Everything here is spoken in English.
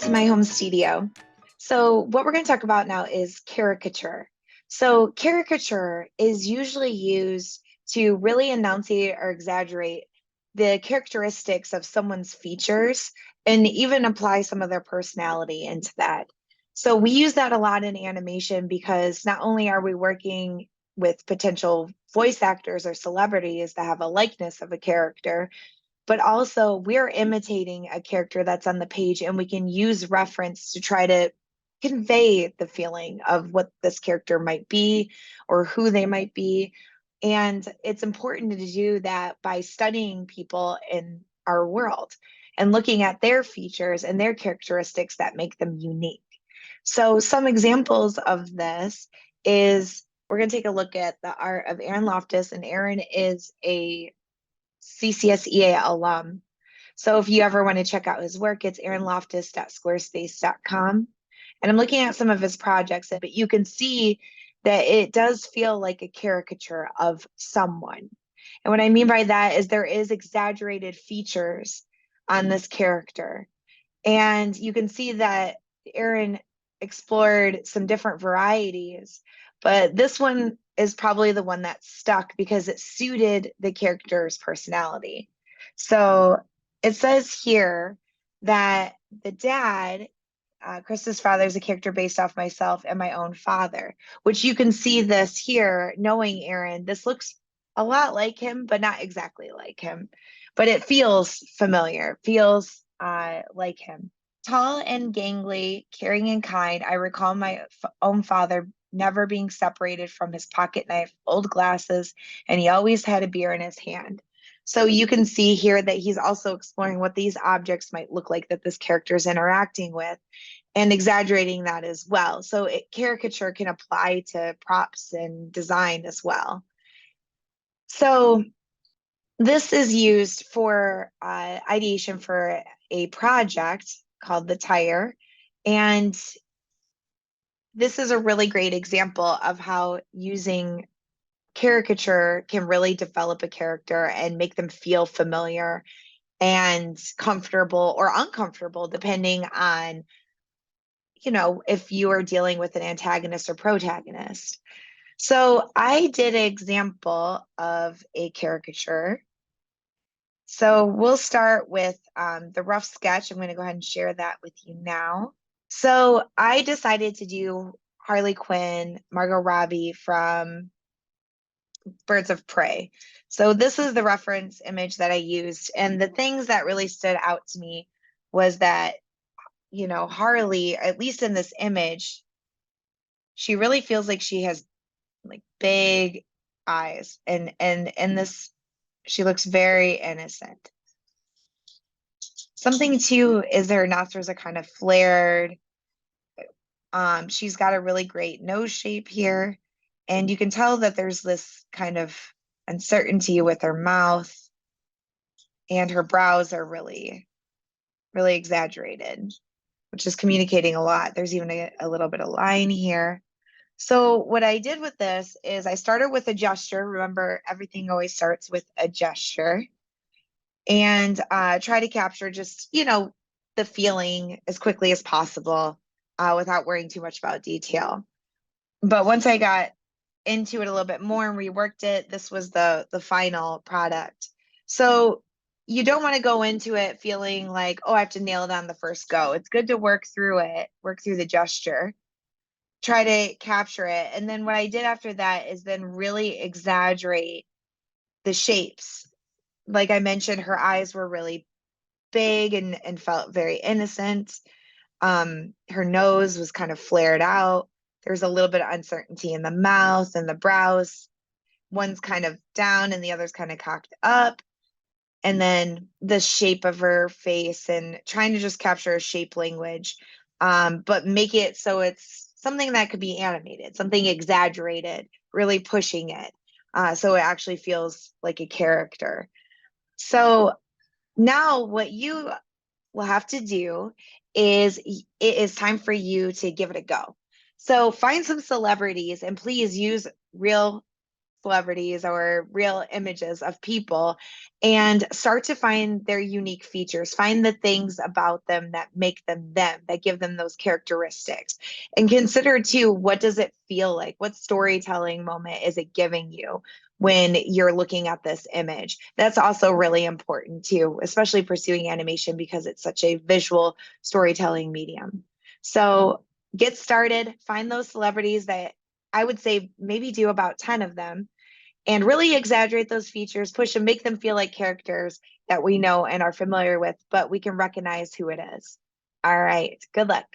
to my home studio. So what we're going to talk about now is caricature. So caricature is usually used to really enunciate or exaggerate the characteristics of someone's features and even apply some of their personality into that. So we use that a lot in animation because not only are we working with potential voice actors or celebrities that have a likeness of a character, but also we're imitating a character that's on the page and we can use reference to try to convey the feeling of what this character might be or who they might be. And it's important to do that by studying people in our world and looking at their features and their characteristics that make them unique. So some examples of this is we're going to take a look at the art of Aaron Loftus, and Aaron is a CCSEA alum. So if you ever want to check out his work, it's aaronloftus.squarespace.com. And I'm looking at some of his projects, but you can see that it does feel like a caricature of someone. And what I mean by that is there is exaggerated features on this character. And you can see that Aaron explored some different varieties, but this one is probably the one that stuck because it suited the character's personality. So it says here that the dad, Krista's father, is a character based off myself and my own father, which you can see this here, knowing Aaron. This looks a lot like him, but not exactly like him. But it feels familiar, feels like him. Tall and gangly, caring and kind, I recall my own father never being separated from his pocket knife, old glasses, and he always had a beer in his hand. So you can see here that he's also exploring what these objects might look like that this character is interacting with and exaggerating that as well. So caricature can apply to props and design as well. So this is used for ideation for a project called the Tire. And this is a really great example of how using caricature can really develop a character and make them feel familiar and comfortable or uncomfortable, depending on, if you are dealing with an antagonist or protagonist. So I did an example of a caricature. So we'll start with the rough sketch. I'm going to go ahead and share that with you now. So I decided to do Harley Quinn, Margot Robbie from Birds of Prey. So this is the reference image that I used. And the things that really stood out to me was that, Harley, at least in this image, she really feels like she has like big eyes. And this, she looks very innocent. Something too is her nostrils are kind of flared. She's got a really great nose shape here. And you can tell that there's this kind of uncertainty with her mouth, and her brows are really, really exaggerated, which is communicating a lot. There's even a little bit of line here. So what I did with this is I started with a gesture. Remember, everything always starts with a gesture. And try to capture just, the feeling as quickly as possible without worrying too much about detail. But once I got into it a little bit more and reworked it, this was the final product. So you don't want to go into it feeling like, oh, I have to nail it on the first go. It's good to work through it, work through the gesture, try to capture it. And then what I did after that is then really exaggerate the shapes. Like I mentioned, her eyes were really big and felt very innocent. Her nose was kind of flared out. There was a little bit of uncertainty in the mouth and the brows. One's kind of down and the other's kind of cocked up. And then the shape of her face, and trying to just capture a shape language, but make it so it's something that could be animated, something exaggerated, really pushing it. So it actually feels like a character. So now what you will have to do is it is time for you to give it a go. So find some celebrities and please use real celebrities or real images of people and start to find their unique features, find the things about them that make them, that give them those characteristics. And consider too, what does it feel like? What storytelling moment is it giving you when you're looking at this image? That's also really important too, especially pursuing animation because it's such a visual storytelling medium. So get started, find those celebrities that I would say maybe do about 10 of them and really exaggerate those features, push them, make them feel like characters that we know and are familiar with, but we can recognize who it is. All right, good luck.